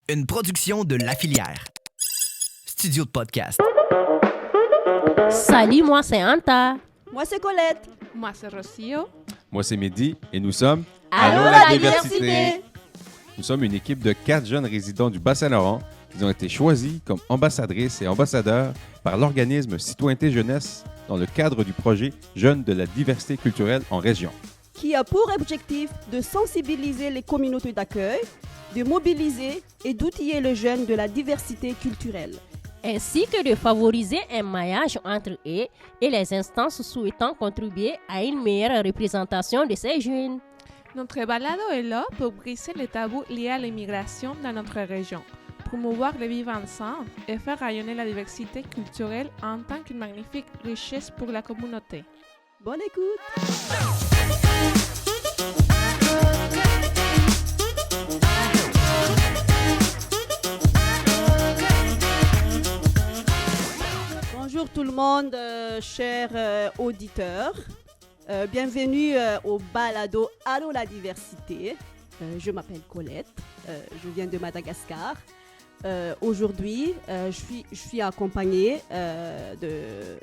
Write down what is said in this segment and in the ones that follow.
Une production de La Filière. Studio de podcast. Salut, moi c'est Anta. Moi, c'est Colette. Moi, c'est Rocio. Moi, c'est Mehdi et nous sommes... Allô, la la diversité! Nous sommes une équipe de 4 jeunes résidents du Bas-Saint-Laurent qui ont été choisis comme ambassadrices et ambassadeurs par l'organisme Citoyenneté Jeunesse dans le cadre du projet Jeunes de la diversité culturelle en région. Qui a pour objectif de sensibiliser les communautés d'accueil, de mobiliser et d'outiller les jeunes de la diversité culturelle. Ainsi que de favoriser un maillage entre eux et les instances souhaitant contribuer à une meilleure représentation de ces jeunes. Notre balado est là pour briser les tabous liés à l'immigration dans notre région, promouvoir le vivre ensemble et faire rayonner la diversité culturelle en tant qu'une magnifique richesse pour la communauté. Bonne écoute! Bonjour tout le monde, chers auditeurs. Bienvenue au balado Allô la diversité. Je m'appelle Colette, je viens de Madagascar. Aujourd'hui, je suis accompagnée de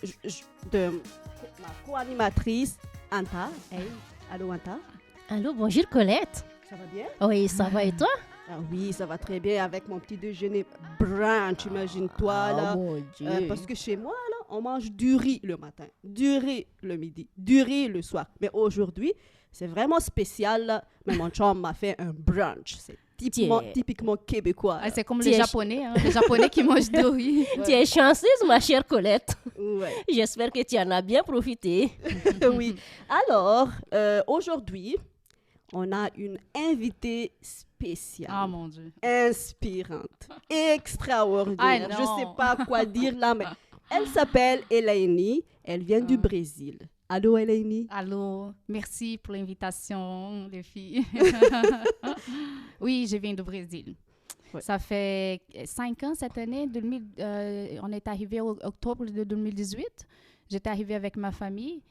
ma co-animatrice Anta. Hey, allô Anta. Allô, bonjour Colette. Ça va bien? Oui, ça va et toi? Ah oui, ça va très bien avec mon petit déjeuner brunch, imagine-toi là. mon Dieu. Parce que chez moi, là, on mange du riz le matin, du riz le midi, du riz le soir. Mais aujourd'hui, c'est vraiment spécial. Là. Mais mon chum m'a fait un brunch. C'est typiquement québécois. Ah, c'est comme Tu les es Japonais, les Japonais qui mangent du riz. Tu es chanceuse, ma chère Colette. Ouais. J'espère que tu en as bien profité. Oui. Alors, aujourd'hui, on a une invitée spéciale. Ah, mon Dieu. Inspirante, extraordinaire. Ah, Je non. ne sais pas quoi dire là, mais elle s'appelle Elaini. Elle vient du Brésil. Allô, Elaini? Allô, merci pour l'invitation, les filles. Oui, je viens du Brésil. Ouais. Ça fait 5 ans cette année. On est arrivé au octobre de 2018. J'étais arrivée avec ma famille.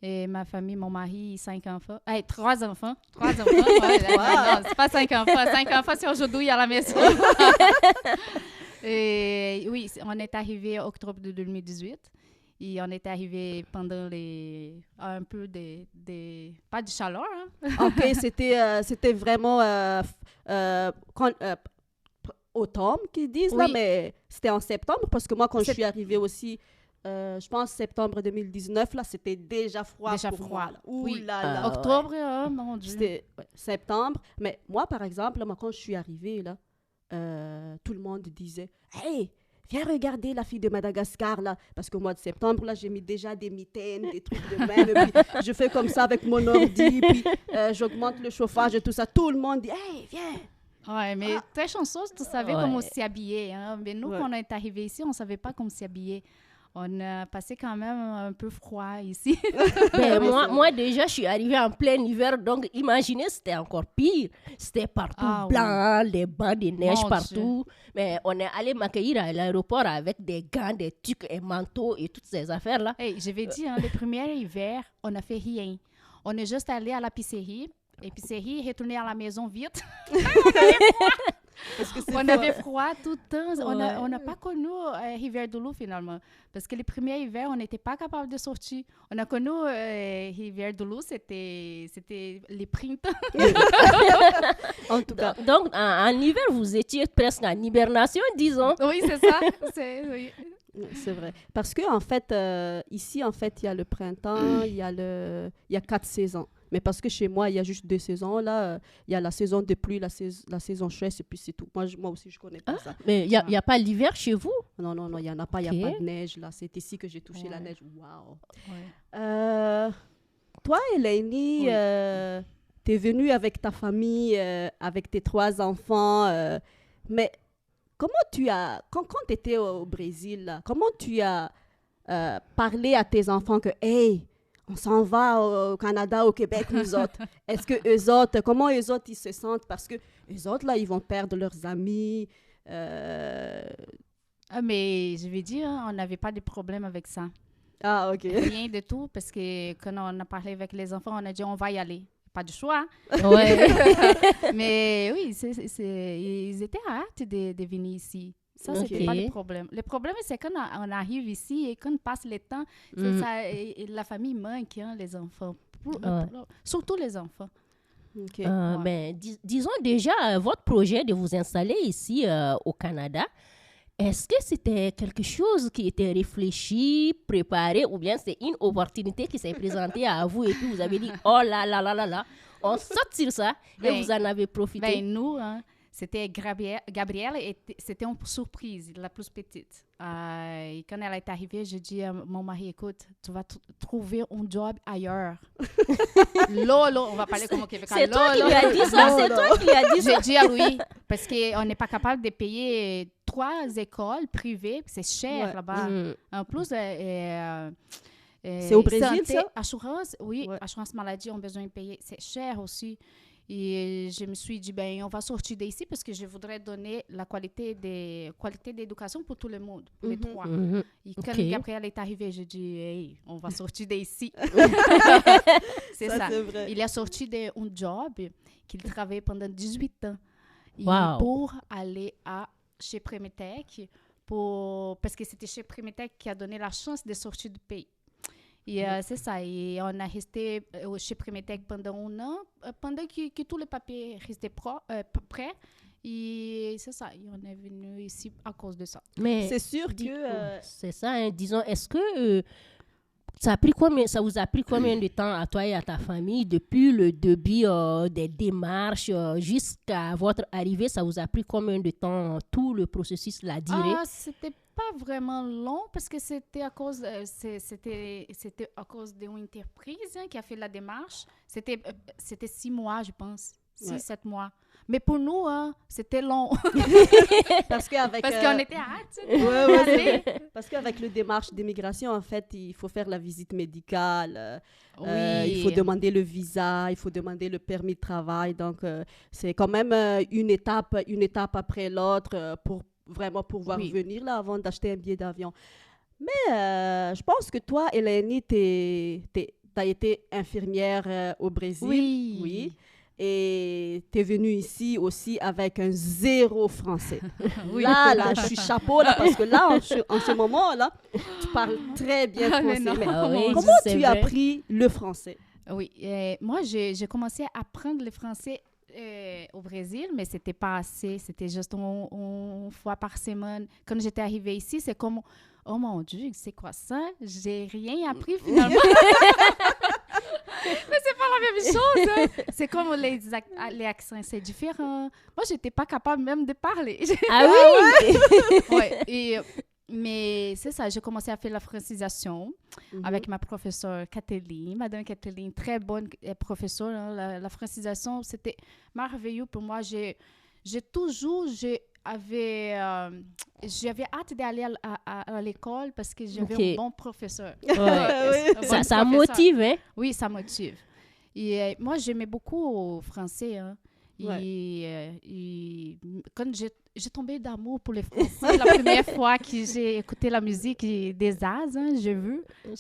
Et ma famille, mon mari, 5 enfants. 3 enfants. 3 enfants. Ouais, non, c'est pas 5 enfants. 5 enfants, c'est aujourd'hui à la maison. Et oui, on est arrivé en octobre de 2018. Et on est arrivé pendant un peu pas de chaleur. Hein? OK, c'était vraiment automne qu'ils disent, là, Oui. mais c'était en septembre parce que moi, quand je suis arrivée aussi, je pense septembre 2019, là, c'était déjà froid Déjà pour froid. moi. Là. Ouh Oui. là là. Octobre, oh, mon Dieu. C'était septembre. Mais moi, par exemple, là, moi, quand je suis arrivée, là, tout le monde disait « Hey, viens regarder la fille de Madagascar, là. » Parce qu'au mois de septembre, là, j'ai mis déjà des mitaines, des trucs de même. Et puis, je fais comme ça avec mon ordi, puis j'augmente le chauffage et tout ça. Tout le monde dit « Hey, viens! » Ouais, mais très chanceuse, tu savais Ouais. comment s'y habiller. Hein? Mais nous, Ouais. quand on est arrivé ici, on ne savait pas comment s'y habiller. On a passé quand même un peu froid ici. Ben, moi, déjà, je suis arrivée en plein hiver, donc imaginez, c'était encore pire. C'était partout Ah, blanc, les bancs de neige Mon partout. Mais on est allé m'accueillir à l'aéroport avec des gants, des trucs, un manteau et toutes ces affaires-là. Hey, je vais dire, le premier hiver, on n'a fait rien. On est juste allé à l'épicerie. Épicerie, retourné à la maison vite. Parce que c'est On froid. avait froid tout le temps. Ouais. On n'a pas connu hiver de l'eau finalement. Parce que les premiers hivers, on n'était pas capable de sortir. On a connu hiver de l'eau, c'était les printemps. En tout cas, Donc, en hiver, vous étiez presque en hibernation, disons. Oui, c'est ça. Oui. c'est vrai. Parce que en fait, ici, en fait, il y a le printemps, il y a 4 saisons. Mais parce que chez moi, il y a juste 2 saisons. Là, il y a la saison de pluie, la saison fraîche, et puis c'est tout. Moi aussi, je connais pas ça. Mais il n'y a pas l'hiver chez vous? Non, il n'y en a pas. Il Ok. n'y a pas de neige. Là, c'est ici que j'ai touché la Ouais. neige. Waouh! Ouais. Toi, Eleni, Oui. tu es venue avec ta famille, avec tes 3 enfants. Mais comment quand tu étais au Brésil, là, comment tu as parlé à tes enfants que, hey, on s'en va au Canada, au Québec, nous autres. Est-ce que eux autres, comment eux autres, ils se sentent? Parce que eux autres, là, ils vont perdre leurs amis. Ah, mais je vais dire, on n'avait pas de problème avec ça. Ah, OK. Rien de tout, parce que quand on a parlé avec les enfants, on a dit on va y aller. pas du choix. Ouais. Mais oui, ils étaient hâte de venir ici. Ça, Ok. c'était pas le problème. Le problème, c'est quand on arrive ici et qu'on passe le temps, et la famille manque, hein, les enfants. Surtout les enfants. OK. Ouais. Ben, disons déjà, votre projet de vous installer ici au Canada, est-ce que c'était quelque chose qui était réfléchi, préparé, ou bien c'est une opportunité qui s'est présentée à vous et puis vous avez dit, oh là là là là là, on saute sur ça et Ben, vous en avez profité? Ben, nous, hein, c'était Gabrielle, et c'était une surprise, la plus petite. Et quand elle est arrivée, j'ai dit à mon mari, écoute, tu vas trouver un job ailleurs. Lolo, on va parler comme au Québec. C'est toi qui lui as dit ça, c'est toi qui lui as dit ça. J'ai dit à lui, parce qu'on n'est pas capable de payer 3 écoles privées, c'est cher Ouais. là-bas. Mm. En plus, C'est au Brésil, santé, ça? Assurance, oui, Ouais. assurance maladie, on a besoin de payer. C'est cher aussi. Et je me suis dit, ben, on va sortir d'ici parce que je voudrais donner la qualité d'éducation pour tout le monde, pour les trois. Mhm. Et quand Ok. Gabriel est arrivé, j'ai dit, hey, on va sortir d'ici. C'est ça. c'est vrai. Il est sorti d'un job qu'il travaillait pendant 18 ans. Et Wow. pour aller chez Primetech, parce que c'était chez Primetech qui a donné la chance de sortir du pays. Et c'est ça. Et on a resté chez Primetech pendant 1 an, pendant que tous les papiers restaient prêts. Et c'est ça. Et on est venu ici à cause de ça. Mais C'est sûr Dis- que... c'est ça, hein, disons, est-ce que ça vous a pris combien de temps à toi et à ta famille depuis le début des démarches jusqu'à votre arrivée? Ça vous a pris combien de temps, tout le processus, la durée? C'était pas vraiment long parce que c'était à cause d'une entreprise, hein, qui a fait la démarche. C'était 6 mois, je pense. 6-7 mois. Mais pour nous, hein, c'était long. Parce qu'avec... Parce qu'on était hâte. Parce qu'avec le démarche d'immigration, en fait, il faut faire la visite médicale, Oui. il faut demander le visa, il faut demander le permis de travail. Donc, c'est quand même une étape après l'autre pour vraiment pouvoir Oui. venir là avant d'acheter un billet d'avion. Mais je pense que toi, Eleni, t'as été infirmière au Brésil. Oui. Et tu es venue ici aussi avec un 0 français. Oui. Là, je suis chapeau, là, parce que là, en ce moment-là, tu parles très bien Ah, mais français. non. Mais Ah oui, comment c'est tu as vrai. appris le français? Oui, moi, j'ai commencé à apprendre le français au Brésil, mais c'était pas assez. C'était juste une fois par semaine. Quand j'étais arrivée ici, c'est comme, oh mon Dieu, c'est quoi ça? J'ai rien appris finalement. Mais c'est pas la même chose. Hein. C'est comme les accents, c'est différent. Moi, j'étais pas capable même de parler. Ah oui? Ouais, mais c'est ça, j'ai commencé à faire la francisation avec ma professeure Kathleen, Madame Kathleen, très bonne professeure. Hein. La francisation, c'était merveilleux pour moi. J'avais hâte d'aller à l'école parce que j'avais Ok. un bon professeur. Ouais. Un bon Ça professeur. motive, hein? Oui, ça motive. Et moi, j'aimais beaucoup le français. Hein. Et quand j'ai tombé d'amour pour les Français, la première fois que j'ai écouté la musique des As, hein, j'ai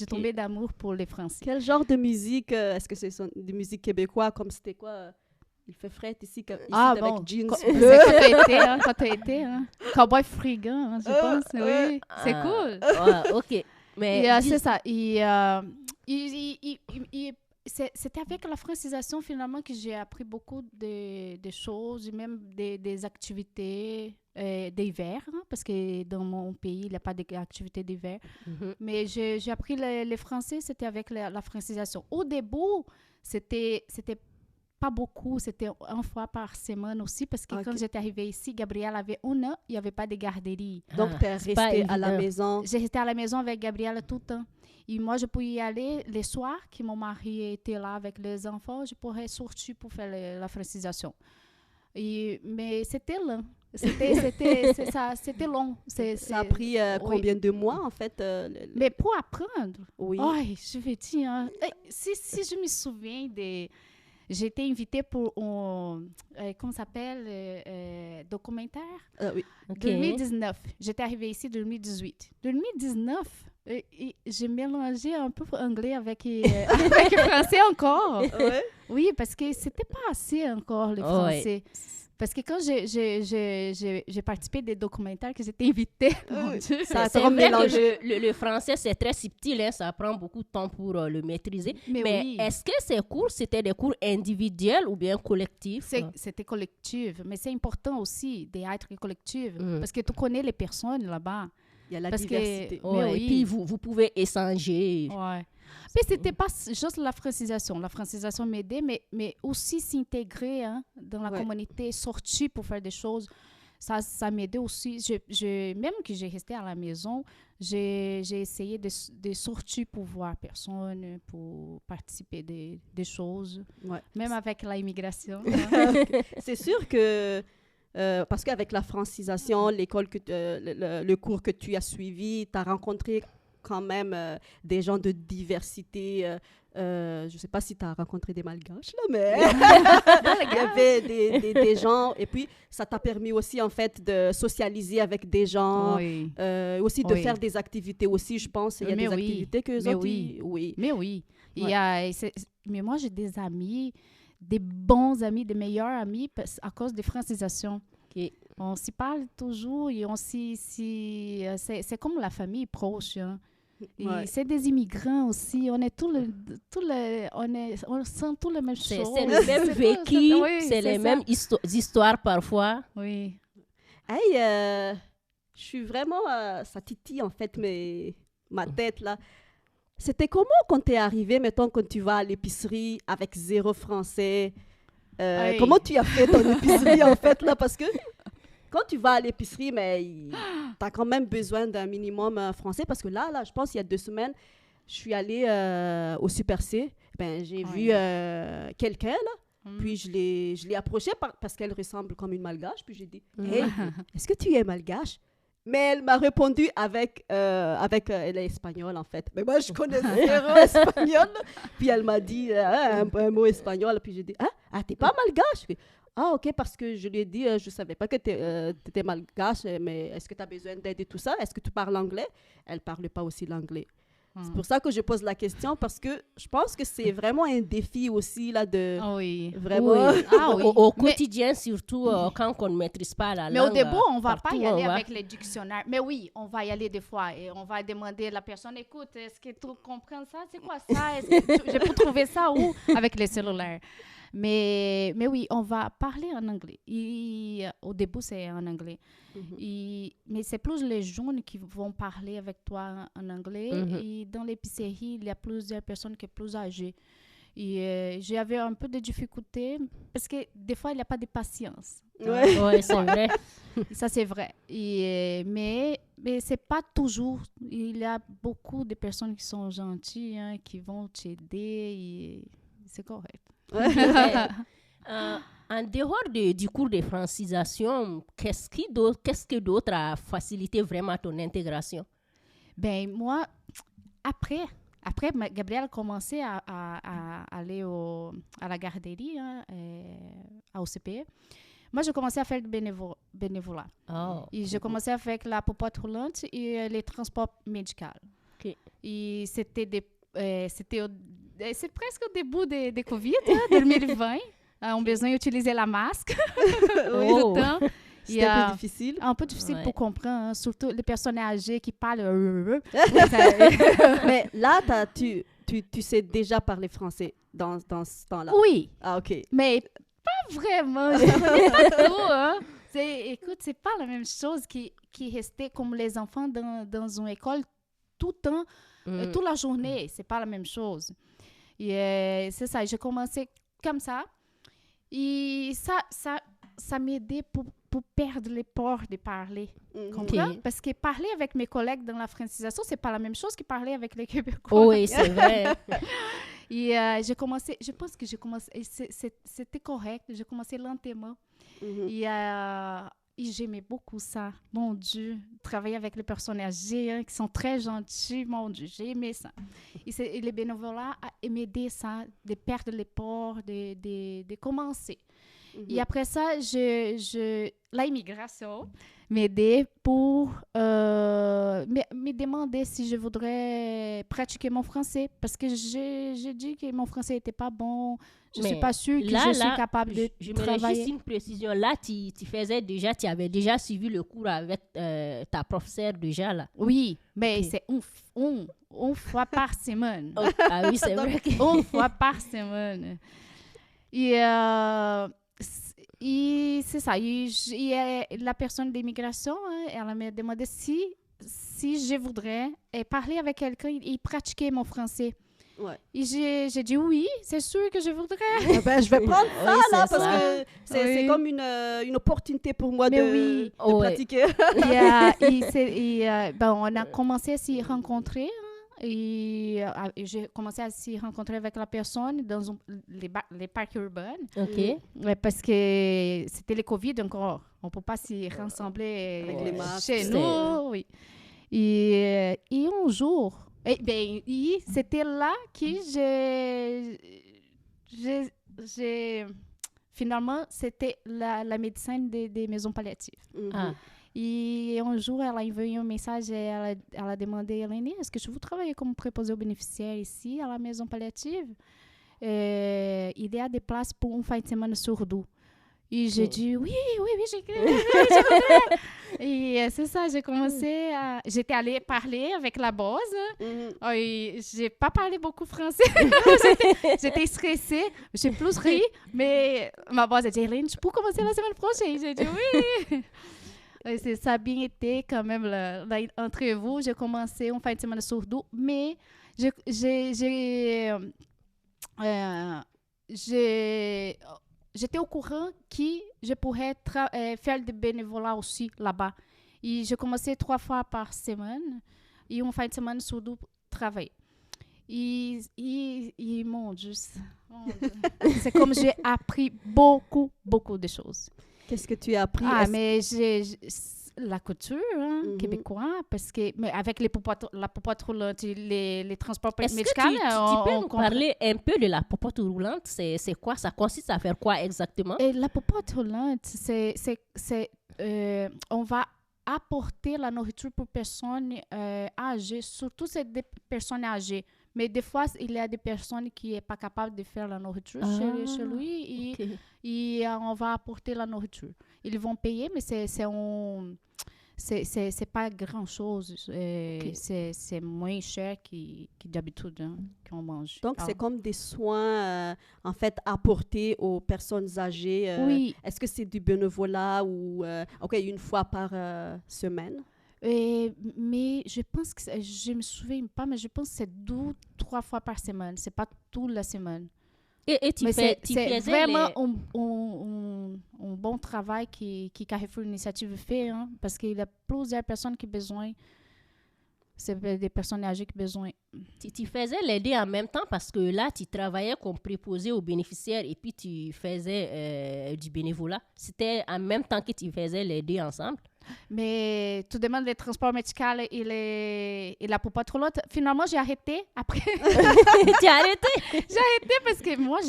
tombé d'amour pour les Français. Quel genre de musique? Est-ce que c'est de musique québécoise comme c'était quoi? Il fait frais ici, avec jeans C'est bleus. quand tu as été, hein. Cowboy Frigant, hein, je pense. Oui, c'est cool. Ouais, OK. Mais Et, c'est ça. C'était avec la francisation, finalement, que j'ai appris beaucoup de choses, même des activités d'hiver, hein, parce que dans mon pays, il n'y a pas d'activités d'hiver. Mhm. Mais j'ai appris le français, c'était avec la francisation. Au début, c'était pas beaucoup, c'était 1 fois par semaine aussi, parce que quand j'étais arrivée ici, Gabriel avait 1 an, il n'y avait pas de garderie. Donc, tu es c'est pas restée à la évident. maison. J'ai resté à la maison avec Gabriel tout le temps. Et moi, je pouvais y aller les soirs, que mon mari était là avec les enfants, je pourrais sortir pour faire la francisation. Mais c'était lent. C'était long. Ça a pris combien de mois, en fait? Mais pour apprendre, Oui. je vais dire, hein, si je me souviens J'ai été invitée pour un, comment ça s'appelle, documentaire Oui. Ok. 2019. J'étais arrivée ici en 2018. 2019, j'ai mélangé un peu anglais avec, avec français encore. Ouais. Oui, parce que c'était pas assez encore le Ouais. français. Parce que quand j'ai participé à des documentaires que j'étais invitée, mon Dieu. Ça a C'est trop vrai mélangé. que le français, c'est très subtil, hein, ça prend beaucoup de temps pour le maîtriser. Mais oui. est-ce que ces cours, c'était des cours individuels ou bien collectifs? C'était collectif, mais c'est important aussi d'être collectif Mm. parce que tu connais les personnes là-bas. Il y a la Parce que- diversité. Mais Ouais, oui. Et puis, vous pouvez échanger. Ouais. Mais c'était pas juste la francisation. La francisation m'aidait, mais aussi s'intégrer dans la Ouais. communauté, sortir pour faire des choses. Ça m'aidait aussi. Même que j'ai resté à la maison, j'ai essayé de sortir pour voir personne, pour participer des choses, Ouais. même avec l'immigration. C'est sûr que, parce qu'avec la francisation, l'école le cours que tu as suivi, tu as rencontré quand même des gens de diversité. Je ne sais pas si tu as rencontré des malgaches, là, mais il y avait des gens. Et puis, ça t'a permis aussi, en fait, de socialiser avec des gens. Oui. Aussi de Oui. faire des activités aussi, je pense. Il y a Mais des oui. activités que Mais autres, oui. oui. Mais oui. Il Ouais. y a, mais moi, j'ai des amis, des bons amis, des meilleurs amis à cause des francisations. Ok. On s'y parle toujours et c'est comme la famille proche. Hein. Et Ouais. c'est des immigrants aussi. On est on sent tous les mêmes C'est choses. le même C'est tout, vécu, oui, c'est les ça. mêmes histoires parfois. Oui. Hey, je suis vraiment... ça titille, en fait, ma tête, là. C'était comment quand tu es arrivé, mettons, quand tu vas à l'épicerie avec 0 français? Hey. Comment tu as fait ton épicerie, en fait, là? Parce que quand tu vas à l'épicerie, mais tu as quand même besoin d'un minimum français. Parce que là, je pense, il y a 2 semaines, je suis allée au Super C. Ben, j'ai Oui. vu quelqu'un, là. Mm. Puis je l'ai approchée parce qu'elle ressemble comme une malgache. Puis j'ai dit, Mhm. hey, est-ce que tu es malgache? Mais elle m'a répondu avec elle est espagnole, en fait. Mais moi, je connais zéro espagnol. Puis elle m'a dit un mot espagnol. Puis j'ai dit, t'es pas malgache? Puis, ok, parce que je lui ai dit, je savais pas que tu étais malgache, mais est-ce que tu as besoin d'aide et tout ça? Est-ce que tu parles anglais? Elle parlait pas aussi l'anglais. C'est pour ça que je pose la question, parce que je pense que c'est vraiment un défi aussi, là, de Ah oui. vraiment... Oui. Ah oui. Au Mais- quotidien, surtout quand on ne maîtrise pas la Mais langue. au début, on ne va pas partout y où on aller va. avec les dictionnaires. Mais oui, on va y aller des fois et on va demander à la personne, écoute, est-ce que tu comprends ça? C'est quoi ça? Je peux trouver ça où? Avec les cellulaires. Mais oui, on va parler en anglais. Au début, c'est en anglais. Mhm. Mais c'est plus les jeunes qui vont parler avec toi en anglais. Mhm. Et dans l'épicerie, il y a plusieurs personnes qui sont plus âgées. Et j'avais un peu de difficulté parce que des fois, il n'y a pas de patience. Ouais. Oui, c'est vrai. Ça, c'est vrai. Mais ce n'est pas toujours. Il y a beaucoup de personnes qui sont gentilles, hein, qui vont t'aider. Et c'est correct. En dehors du cours de francisation, qu'est-ce que d'autre a facilité vraiment ton intégration? Ben moi, après Gabriel a commencé à aller à la garderie, hein, à OCPE. Moi, j'ai commencé à faire du bénévolat. Oh. Et j'ai commencé avec la popote roulante et les transports médicaux. Ok. Et c'est presque au début de Covid, hein, 2020. On a besoin d'utiliser la masque tout le temps. C'était un peu difficile. Un peu difficile Ouais. pour comprendre, hein, surtout les personnes âgées qui parlent. Mais là, tu sais déjà parler français dans ce temps-là. Oui, Ah, OK. mais pas vraiment. Je connais pas tout, hein. Écoute, c'est pas la même chose qui restait comme les enfants dans une école tout le temps, toute la journée. C'est pas la même chose. Et c'est ça, j'ai commencé comme ça. Et ça m'aidait pour perdre les peurs de parler. Mhm. Comprends? Ok. Parce que parler avec mes collègues dans la francisation, c'est pas la même chose que parler avec les Québécois. Oui, c'est vrai. Et je pense que j'ai commencé, c'était correct, j'ai commencé lentement. Mhm. Et j'aimais beaucoup ça. Mon Dieu, travailler avec les personnes âgées qui sont très gentilles. Mon Dieu, j'ai aimé ça. Et les bénévolats m'aidaient ça, de perdre les peurs, de commencer. Et après ça, l'immigration m'aidait pour me demander si je voudrais pratiquer mon français. Parce que j'ai dit que mon français n'était pas bon. Je ne suis pas sûre que je suis capable de travailler. Je juste une précision. Là, tu avais déjà suivi le cours avec ta professeure déjà, là. Oui, mais c'est une fois par semaine. Ah oui, c'est vrai. Une fois par semaine. Et c'est ça. La personne d'immigration, elle m'a demandé si je voudrais parler avec quelqu'un et pratiquer mon français. Ouais. Et j'ai dit oui, c'est sûr que je voudrais. Je vais prendre ça, Oui, là, c'est parce ça. que c'est comme une opportunité pour moi de Ouais. pratiquer. On a commencé à s'y rencontrer. Et j'ai commencé à s'y rencontrer avec la personne dans les parcs urbains. OK. Ouais, parce que c'était le COVID encore. On ne peut pas s'y rassembler Avec les masques. chez nous. Oui. Et un jour, c'était là que finalement, c'était la médecine des maisons palliatives. Ah. Et un jour, elle a envoyé un message et elle a demandé, Hélène, est-ce que je veux travailler comme préposé aux bénéficiaires ici, à la maison palliative? Il y a des places pour un fin de semaine sur deux. Et j'ai dit, oui, je voudrais. Et c'est ça, j'ai commencé j'étais allée parler avec la boss. Et j'ai pas parlé beaucoup français. J'étais stressée. J'ai plus ri. Mais ma boss a dit, Hélène, tu peux commencer la semaine prochaine? J'ai dit, oui. Et ça a bien été quand même l'entrevue. J'ai commencé une fin de semaine sur deux. Mais j'étais au courant que je pourrais faire du bénévolat aussi là-bas. Et j'ai commencé 3 fois par semaine et une fin de semaine sur deux travailler. Et mon Dieu, c'est comme j'ai appris beaucoup de choses. Qu'est-ce que tu as appris? Mais la couture québécoise, parce que avec la popote roulante, les transports médicaux. Tu peux nous parler un peu de la popote roulante? C'est quoi? Ça consiste à faire quoi exactement? Et la popote roulante, on va apporter la nourriture pour personnes âgées, surtout c'est des personnes âgées. Mais des fois, il y a des personnes qui ne sont pas capables de faire la nourriture chez lui et on va apporter la nourriture. Ils vont payer, mais c'est pas grand-chose. C'est moins cher que d'habitude qu'on mange. Donc, c'est comme des soins, en fait, apportés aux personnes âgées. Oui. Est-ce que c'est du bénévolat ou une fois par semaine? Mais je pense que je me souviens pas, mais je pense que c'est 2-3 fois par semaine. C'est pas toute la semaine. Et c'est vraiment un bon travail que Carrefour Initiative fait, parce qu'il y a plusieurs personnes qui ont besoin. C'est des personnes âgées qui ont besoin. Tu faisais l'aider en même temps parce que là, tu travaillais comme préposé aux bénéficiaires et puis tu faisais du bénévolat. C'était en même temps que tu faisais l'aider ensemble. Mais tout demande les transports médicaux et la popote roulante. Finalement, j'ai arrêté après. Tu as arrêté? J'ai arrêté parce que moi,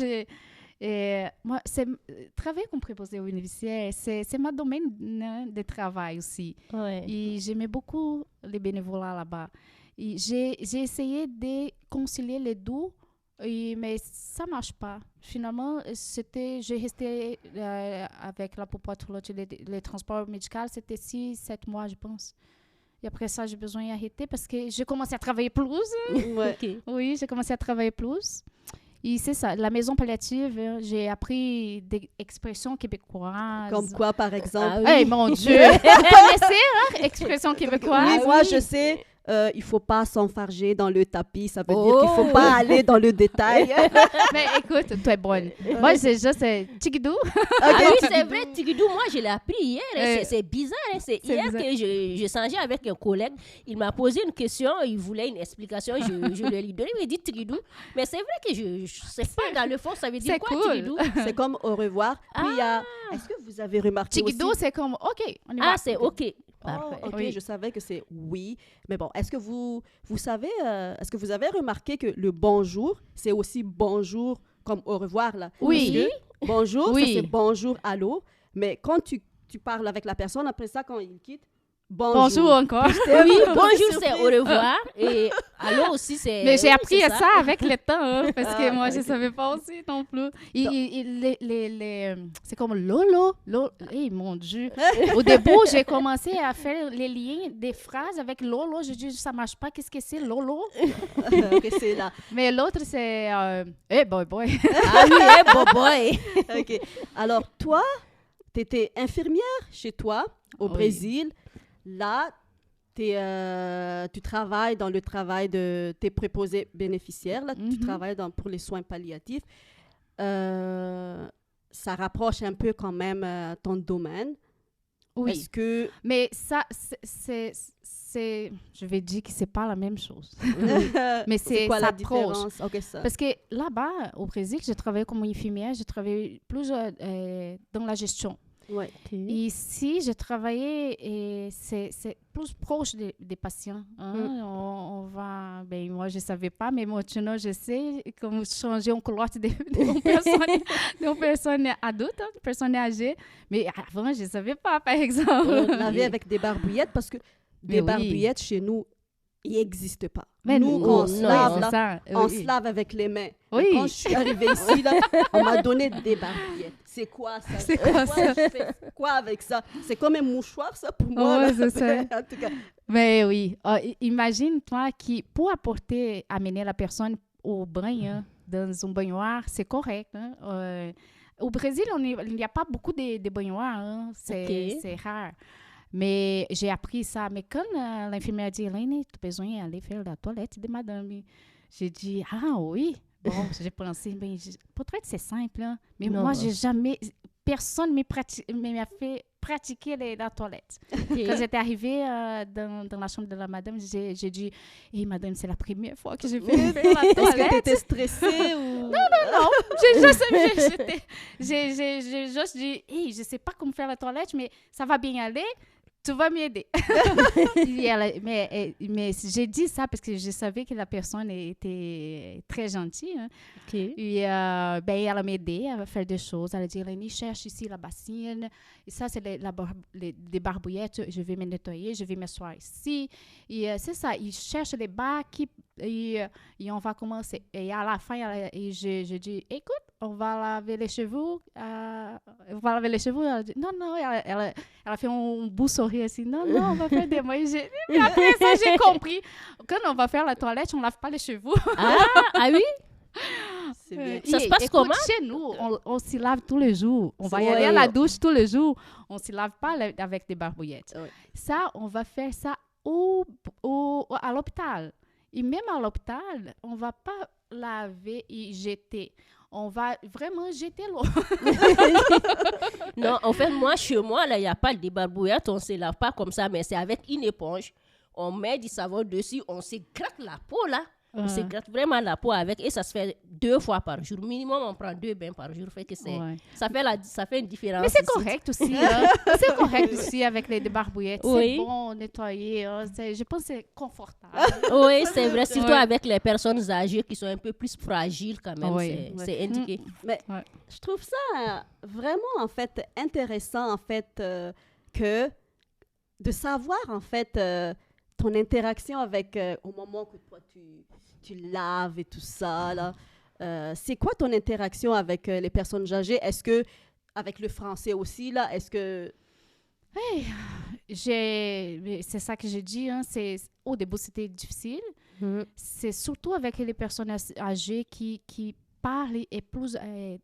travailler comme préposé aux bénéficiaires, c'est mon domaine de travail aussi. Ouais. Et j'aimais beaucoup les bénévolats là-bas. Et j'ai essayé de concilier les deux, mais ça ne marche pas. Finalement, j'ai resté avec la popote roulante et les transports médicaux, c'était 6-7 mois, je pense. Et après ça, j'ai besoin d'arrêter parce que j'ai commencé à travailler plus. Ouais. OK. Oui, j'ai commencé à travailler plus. Et c'est ça, la maison palliative, j'ai appris des expressions québécoises. Comme quoi, par exemple? Ah oui. Hey, mon Dieu! Vous connaissez, expressions québécoises? Oui, moi, je sais. il faut pas s'enfarger dans le tapis. Ça veut dire qu'il faut pas aller dans le détail. Mais écoute, tu es bonne. Moi, c'est juste Tigidou. Ah oui, c'est vrai, Tigidou, moi, je l'ai appris hier. C'est bizarre. C'est hier bizarre. que je changeais avec un collègue. Il m'a posé une question, il voulait une explication. Je lui ai donné, il m'a dit Tigidou. Mais c'est vrai que je sais pas dans le fond, ça veut dire C'est quoi, cool. Tigidou? C'est comme au revoir. Puis il y a... Est-ce que vous avez remarqué Tigidou, aussi... c'est comme, OK, on y va. Ah, c'est OK. Parfait. Oh, ok, Oui. je savais que c'est oui. Mais bon, est-ce que vous savez, est-ce que vous avez remarqué que le bonjour, c'est aussi bonjour comme au revoir, là? Oui. Parce que bonjour, Oui. ça, c'est bonjour, allô. Mais quand tu parles avec la personne, après ça, quand il quitte, bonjour. Bonjour encore. Oui, bonjour, c'est au revoir. Et allô aussi, c'est... Mais j'ai oui, appris c'est ça avec le temps, hein, parce que moi, je ne ok. savais pas aussi non plus. C'est comme Lolo. Eh, mon Dieu. Au début, j'ai commencé à faire les liens des phrases avec Lolo. Je dis, ça ne marche pas. Qu'est-ce que c'est, Lolo? Ok, c'est là. Mais l'autre, c'est hey, boy, boy. Ah oui, hey, boy. Ok. Alors, toi, tu étais infirmière chez toi, au Oui. Brésil. Là, tu travailles dans le travail de tes préposés bénéficiaires. Là, tu Mhm. travailles pour les soins palliatifs. Ça rapproche un peu quand même ton domaine. Oui. Est-ce que... Mais ça, je vais dire que c'est pas la même chose. Mais c'est quoi la ça approche. différence? Ok, ça. Parce que là-bas, au Brésil, je travaillais comme infirmière, je travaillais plus dans la gestion. Ouais. Ici, je travaillais et c'est plus proche des patients. Hein? On va... Ben, moi, je ne savais pas, mais maintenant, je sais comment changer une culotte d'une personne adulte, hein, d'une personne âgée. Mais avant, je ne savais pas, par exemple. On avait avec des barbouillettes parce que Mais des oui. barbouillettes, chez nous, ils n'existent pas. Mais nous, non, quand on se non, lave, c'est là, ça, on oui. se lave avec les mains. Oui. Mais quand je suis arrivée ici, là, on m'a donné des barbouillettes. C'est quoi ça? C'est quoi ça? Je fais quoi avec ça? C'est comme un mouchoir, ça, pour moi. Ouais, là. c'est ça. En tout cas, Mais oui, imagine-toi pour amener la personne au bain, hein, dans un baignoire, c'est correct. Hein. Au Brésil, il n'y a pas beaucoup de baignoires, hein. C'est rare. Mais j'ai appris ça. Mais quand l'infirmière dit, Hélène, tu as besoin d'aller faire la toilette de madame. J'ai dit, ah oui. Bon, j'ai pensé, ben, peut-être c'est simple, hein. Mais Non. moi, j'ai jamais... Personne m'a fait pratiquer la toilette. Quand j'étais arrivée dans la chambre de la madame, j'ai dit, hey, madame, c'est la première fois que je vais faire la est-ce que tu toilette. étais stressée ou... Non, j'ai juste dit, hey, je sais pas comment faire la toilette, mais ça va bien aller. Tu vas m'aider. mais j'ai dit ça parce que je savais que la personne était très gentille. Hein. OK. Et ben, elle m'a aidé à faire des choses. Elle a dit, Eleni, cherche ici la bassine. Et ça, c'est des barbouillettes. Je vais me nettoyer, je vais m'asseoir ici. Et c'est ça, il cherche les bacs et on va commencer. Et à la fin, je dis, écoute, on va laver les cheveux. On va laver les cheveux. Elle a dit, non, elle a fait un beau sourire aussi. Non, on va faire des mains. Et après ça, j'ai compris. Quand on va faire la toilette, on ne lave pas les cheveux. Ah oui? C'est bien. Ça se passe comment? Chez nous, on s'y lave tous les jours. On va y Ouais. aller à la douche tous les jours. On ne s'y lave pas avec des barbouillettes. Ouais. Ça, on va faire ça à l'hôpital. Et même à l'hôpital, on ne va pas laver et jeter. On va vraiment jeter l'eau. Non, en fait, moi, chez moi, là, il n'y a pas de barbouillette. On ne se lave pas comme ça, mais c'est avec une éponge. On met du savon dessus, on se gratte la peau, là. On se gratte vraiment la peau avec, et ça se fait 2 fois par jour. Minimum, on prend 2 bains par jour. Fait que Ouais. ça fait une différence. Mais c'est ici. correct aussi. Hein? C'est correct aussi avec les barbouillettes. Oui. C'est bon, nettoyer. Hein? Je pense que c'est confortable. Oui, c'est vrai. Surtout Ouais. avec les personnes âgées qui sont un peu plus fragiles quand même. Oui. C'est indiqué. Mais Ouais. je trouve ça vraiment, en fait, intéressant, en fait, que de savoir, en fait, ton interaction avec, au moment que toi, tu laves et tout ça, là. C'est quoi ton interaction avec les personnes âgées? Est-ce que, avec le français aussi, là, est-ce que... C'est ça que j'ai dit. Hein, au début, c'était difficile. C'est surtout avec les personnes âgées qui parlent et plus... je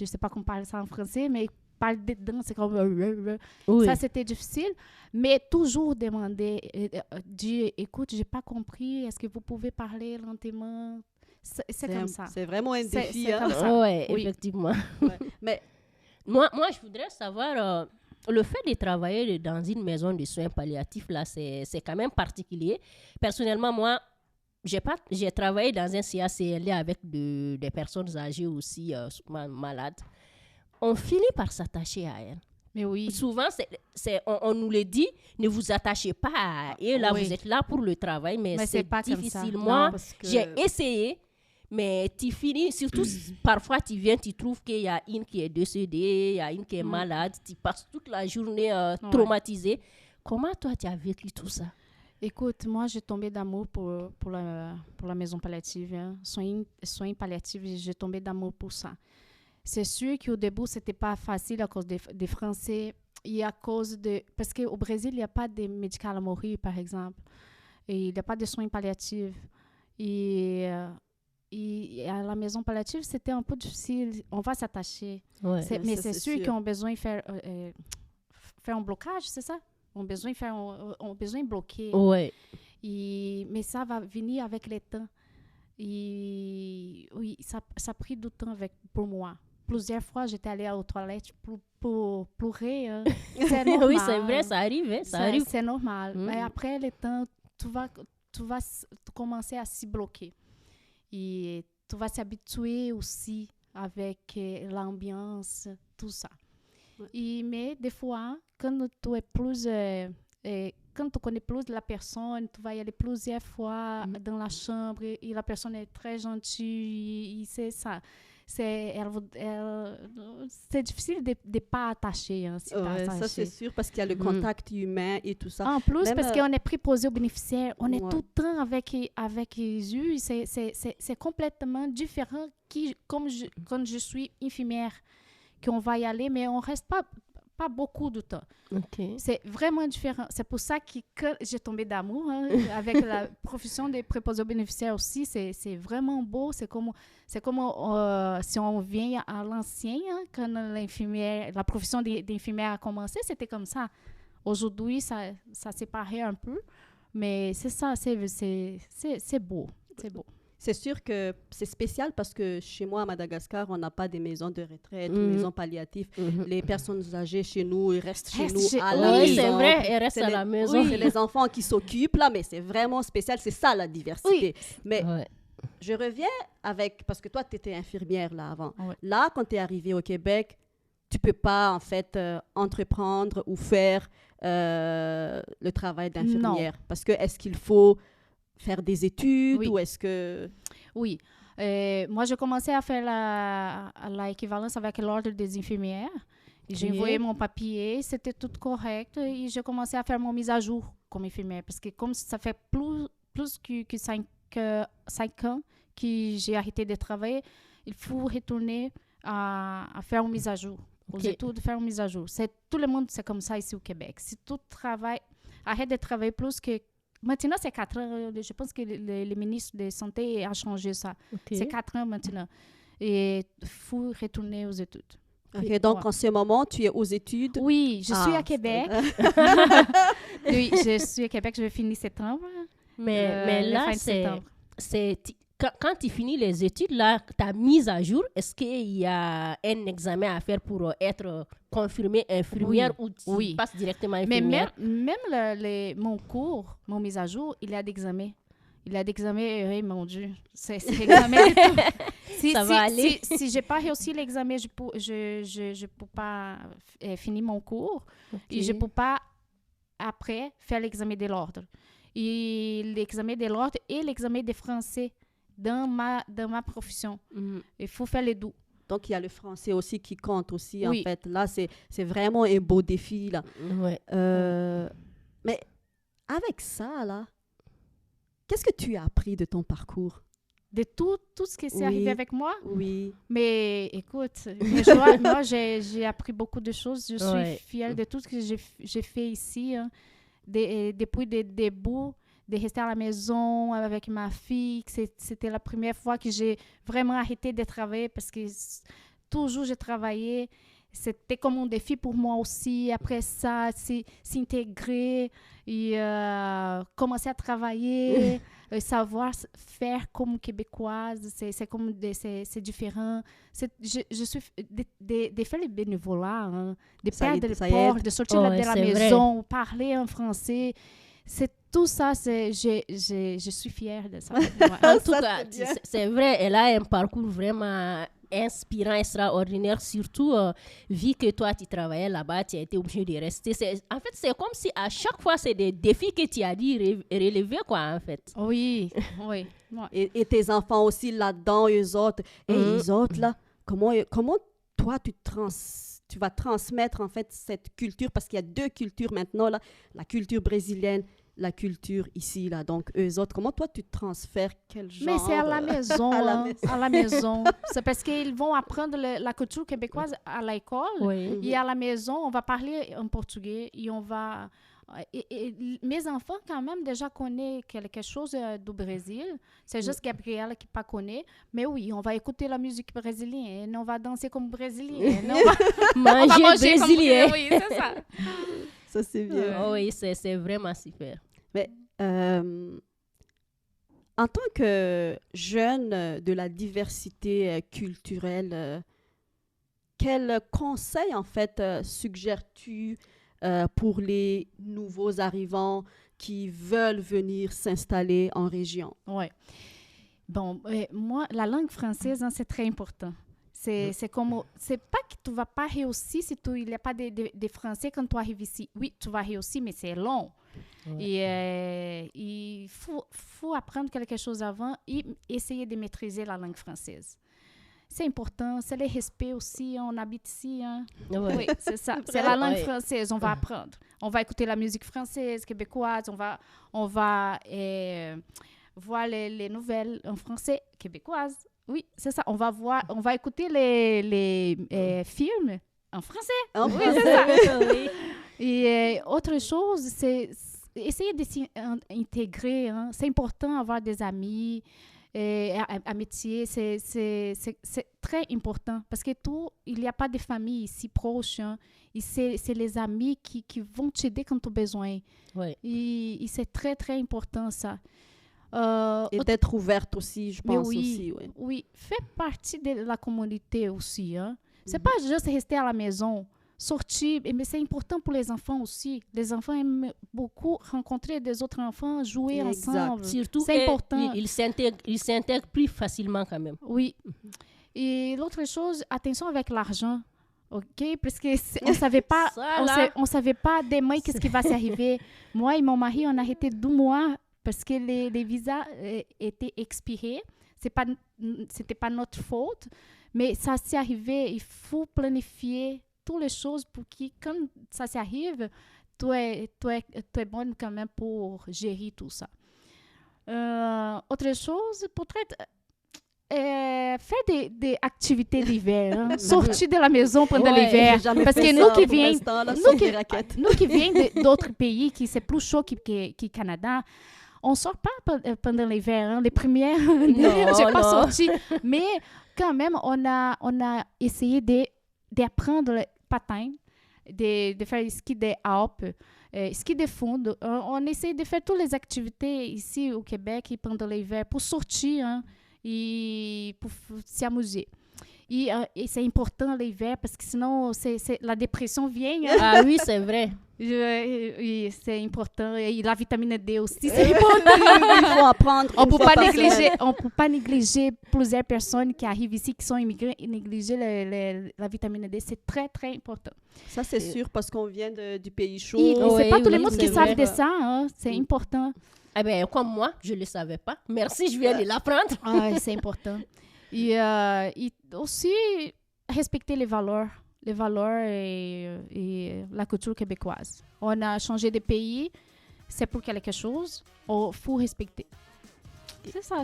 ne sais pas comment parler ça en français, mais parles dedans, c'est comme... Oui. Ça, c'était difficile, mais toujours demander, dire, écoute, j'ai pas compris, est-ce que vous pouvez parler lentement? C'est comme ça. C'est vraiment un C'est- défi. c'est hein. comme ça. Ouais, Oui. effectivement. Ouais. Mais Moi, je voudrais savoir, le fait de travailler dans une maison de soins palliatifs, là, c'est quand même particulier. Personnellement, moi, j'ai travaillé dans un CACLD avec des personnes âgées aussi, souvent malades. On finit par s'attacher à elles. Mais oui. Souvent, on nous le dit, ne vous attachez pas à elles. Là, Oui. vous êtes là pour le travail, mais Mais c'est c'est pas comme ça. difficile. Non, Moi, parce que- j'ai essayé, mais tu finis, surtout parfois tu viens, tu trouves qu'il y a une qui est décédée, il y a une qui est malade, tu passes toute la journée traumatisée. Comment toi, tu as vécu tout ça? Écoute, moi, j'ai tombé d'amour pour la maison palliative. Hein. Soins palliatifs, j'ai tombé d'amour pour ça. C'est sûr qu'au début, c'était pas facile à cause des Français et à cause de... Parce qu'au Brésil, il n'y a pas de médicaments à mourir, par exemple. Et il n'y a pas de soins palliatifs. Et à la maison palliative, c'était un peu difficile. On va s'attacher. Ouais. Mais ça, c'est c'est sûr sûr. qu'ils ont besoin de faire un blocage, c'est ça? On a besoin de bloquer. Ouais. Mais ça va venir avec le temps. Et oui, ça a pris du temps pour moi. Plusieurs fois, j'étais allée aux toilettes pour pleurer. Hein. C'est normal. Oui, c'est vrai, ça arrive. Hein, ça arrive. C'est normal. Mm. Mais après le temps, tu vas commencer à s'y bloquer. Et tu vas s'habituer aussi avec l'ambiance, tout ça. Ouais. Mais des fois, quand tu es plus... quand tu connais plus la personne, tu vas y aller plusieurs fois dans la chambre et la personne est très gentille. Et c'est ça. C'est difficile de ne pas attacher. Hein, si t'es ouais, ça, attaché. c'est sûr, parce qu'il y a le contact humain et tout ça. En plus, Même, parce qu'on est préposé aux bénéficiaires, on est ouais. tout le temps avec eux. C'est complètement différent quand je suis infirmière, qu'on va y aller, mais on ne reste pas beaucoup de temps. OK. C'est vraiment différent. C'est pour ça que j'ai tombé d'amour hein, avec la profession des préposés aux bénéficiaires aussi. C'est vraiment beau. C'est comme si on vient à l'ancien, hein, quand la profession d'infirmière a commencé, c'était comme ça. Aujourd'hui, ça s'est paré un peu, mais c'est ça, c'est beau. C'est beau. C'est sûr que c'est spécial parce que chez moi, à Madagascar, on n'a pas des maisons de retraite, Mhm. maisons palliatives. Les personnes âgées chez nous, ils restent chez Restent nous chez- à la Oui, maison. c'est vrai, elles restent C'est à les- la maison. Oui, c'est les enfants qui s'occupent, là, mais c'est vraiment spécial. C'est ça, la diversité. Mais Ouais. je reviens avec... Parce que toi, tu étais infirmière, là, avant. Ouais. Là, quand tu es arrivée au Québec, tu peux pas, en fait, entreprendre ou faire le travail d'infirmière. Parce que est-ce qu'il faut faire des études Oui. ou est-ce que... Oui. Moi, j'ai commencé à faire la équivalence avec l'ordre des infirmières. J'ai Ok. envoyé mon papier, c'était tout correct. Et j'ai commencé à faire mon mise à jour comme infirmière. Parce que comme ça fait plus que 5 ans que j'ai arrêté de travailler, il faut retourner à faire une mise à jour. Aux Ok. études, faire une mise à jour. Tout le monde, c'est comme ça ici au Québec. Si tu arrête de travailler plus que... Maintenant, c'est 4 ans. Je pense que le ministre de la Santé a changé ça. OK. C'est 4 ans maintenant. Et il faut retourner aux études. Ok, donc, Ouais. en ce moment, tu es aux études. Oui, je suis Ah, à Québec. Oui, je suis à Québec. Je vais finir septembre. Mais la là, fin de septembre. Quand tu finis les études, là, ta mise à jour, est-ce qu'il y a un examen à faire pour être confirmée infirmière ou tu Oui. passes directement Mais infirmière? même mon cours, mon mise à jour, il y a d'examen. Il y a d'examen, oui, mon Dieu. C'est l'examen et tout. Ça va aller. Si je n'ai pas réussi l'examen, je ne peux pas finir mon cours. Et je ne peux pas, après, faire l'examen de l'ordre. Et l'examen de l'ordre et l'examen de français dans ma profession. Mhm. Il faut faire les deux. Donc, il y a le français aussi qui compte aussi, Oui. en fait. Là, c'est vraiment un beau défi, là. Ouais. Mais avec ça, là, qu'est-ce que tu as appris de ton parcours? De tout ce qui s'est Oui. arrivé avec moi. Oui. Mais écoute, moi, j'ai appris beaucoup de choses. Je suis Ouais. fière de tout ce que j'ai fait ici. Hein. Depuis des débuts, de rester à la maison avec ma fille. C'était la première fois que j'ai vraiment arrêté de travailler parce que toujours j'ai travaillé. c'était comme un défi pour moi aussi. Après ça, s'intégrer et commencer à travailler, savoir faire comme québécoise, c'est différent. Je suis de faire le bénévolat, hein, de perdre le port, de sortir de la maison, parler en français. C'est tout ça, je suis fière de ça. En tout cas, c'est vrai, elle a un parcours vraiment inspirant, extraordinaire, surtout vu que toi, tu travaillais là-bas, tu as été obligé de rester. En fait, c'est comme si à chaque fois, c'est des défis que tu as dit relever, quoi, en fait. Oui. Et tes enfants aussi là-dedans, eux autres. Et les autres, là, comment toi, tu vas transmettre, en fait, cette culture, parce qu'il y a 2 cultures maintenant, là, la culture brésilienne, la culture ici, là. Donc, eux autres, comment toi, tu transfères quel genre? Mais c'est à la maison, à la maison. C'est parce qu'ils vont apprendre la culture québécoise à l'école. Oui. Et à la maison, on va parler en portugais et on va... Et mes enfants, quand même, déjà connaissent quelque chose du Brésil. C'est juste Gabrielle qui ne connaît pas. Mais oui, on va écouter la musique brésilienne, on va danser comme brésilien, on va manger brésilien. Oui, c'est ça. Ça, c'est bien. Oui, c'est vraiment super. Mais en tant que jeune de la diversité culturelle, quel conseil, en fait, suggères-tu pour les nouveaux arrivants qui veulent venir s'installer en région? Oui. Bon, moi, la langue française, hein, c'est très important. C'est pas que tu vas pas réussir si il n'y a pas de français quand tu arrives ici. Oui, tu vas réussir, mais c'est long. Ouais. Et il faut apprendre quelque chose avant et essayer de maîtriser la langue française. C'est important, c'est le respect aussi, on habite ici. Hein? Ouais. Oui, c'est ça. C'est la langue française, on va apprendre. On va écouter la musique française, québécoise, on va voir les nouvelles en français québécoises. Oui, c'est ça. On va écouter les films en français. Oui, c'est ça. Oui. Et autre chose, c'est essayer de s'intégrer. Hein. C'est important d'avoir des amis. Amitié, c'est très important parce que il n'y a pas de famille ici proche. Hein, et c'est les amis qui vont t'aider quand tu as besoin. Ouais. Et c'est très, très important ça. Et d'être ouverte aussi, je pense aussi. Ouais. Oui, fait partie de la communauté aussi. Hein. C'est pas juste rester à la maison. Sortir, mais c'est important pour les enfants aussi. Les enfants aiment beaucoup rencontrer des autres enfants, jouer ensemble. Surtout, c'est important. Ils s'intègrent plus facilement quand même. Oui. Et l'autre chose, attention avec l'argent. OK? Parce qu'on savait pas, on savait pas demain qu'est-ce qui va s'arriver. Moi et mon mari, on a arrêté 2 mois parce que les visas étaient expirés. C'était pas notre faute, mais ça s'est arrivé. Il faut planifier toutes les choses pour que quand ça s'arrive, tu es bonne quand même pour gérer tout ça. Autre chose, peut-être faire des activités d'hiver. Hein? Sortir de la maison pendant l'hiver. Parce que nous qui venons d'autres pays, qui c'est plus chaud que Canada, on ne sort pas pendant l'hiver. Hein? Les premières, je n'ai pas sorti. Mais quand même, on a essayé d'apprendre le patin, de faire ski des Alpes, ski de fond. On essaie de faire toutes les activités ici au Québec et pendant l'hiver pour sortir et pour s'amuser. Et c'est important l'hiver parce que sinon, la dépression vient. Hein? Ah oui, c'est vrai. C'est important. Et la vitamine D aussi, c'est important. Il faut apprendre. On ne peut pas négliger plusieurs personnes qui arrivent ici, qui sont immigrés, et négliger la vitamine D. C'est très, très important. Ça, c'est sûr, parce qu'on vient du pays chaud. C'est pas tout le monde qui savent de ça. Hein? C'est important. Eh bien, comme moi, je ne le savais pas. Merci, je vais aller l'apprendre. C'est important. Et aussi, respecter les valeurs et la culture québécoise. On a changé de pays, c'est pour quelque chose, il faut respecter. C'est ça.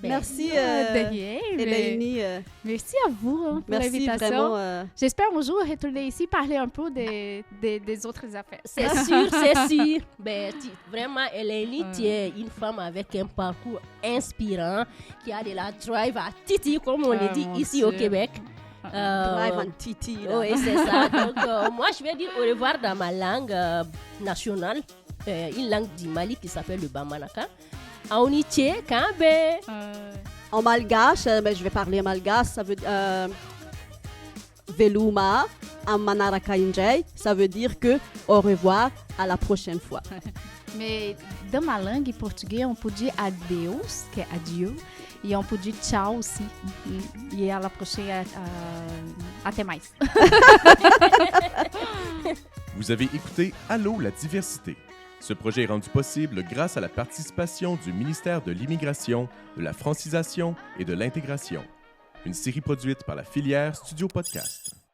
Merci, Eléanie. Merci à vous pour l'invitation. Vraiment, j'espère un jour retourner ici, parler un peu des autres affaires. C'est sûr, c'est sûr. Vraiment, Eléanie, tu es une femme avec un parcours inspirant, qui a de la drive à Titi, comme on le dit ici au Québec. Drive en titi. Là. Oui, c'est ça. Donc, moi, je vais dire au revoir dans ma langue nationale, une langue du Mali qui s'appelle le Bamanaka. Aonitie, Kambe. En malgache, je vais parler malgache, ça veut dire Veluma, en Manarakainjay, ça veut dire que au revoir, à la prochaine fois. Mais dans ma langue portugaise, on peut dire adeus, que é adieu, et on peut dire tchau aussi. Et à la prochaine, até mais. Vous avez écouté Allô la diversité. Ce projet est rendu possible grâce à la participation du ministère de l'Immigration, de la Francisation et de l'Intégration. Une série produite par la filière Studio Podcast.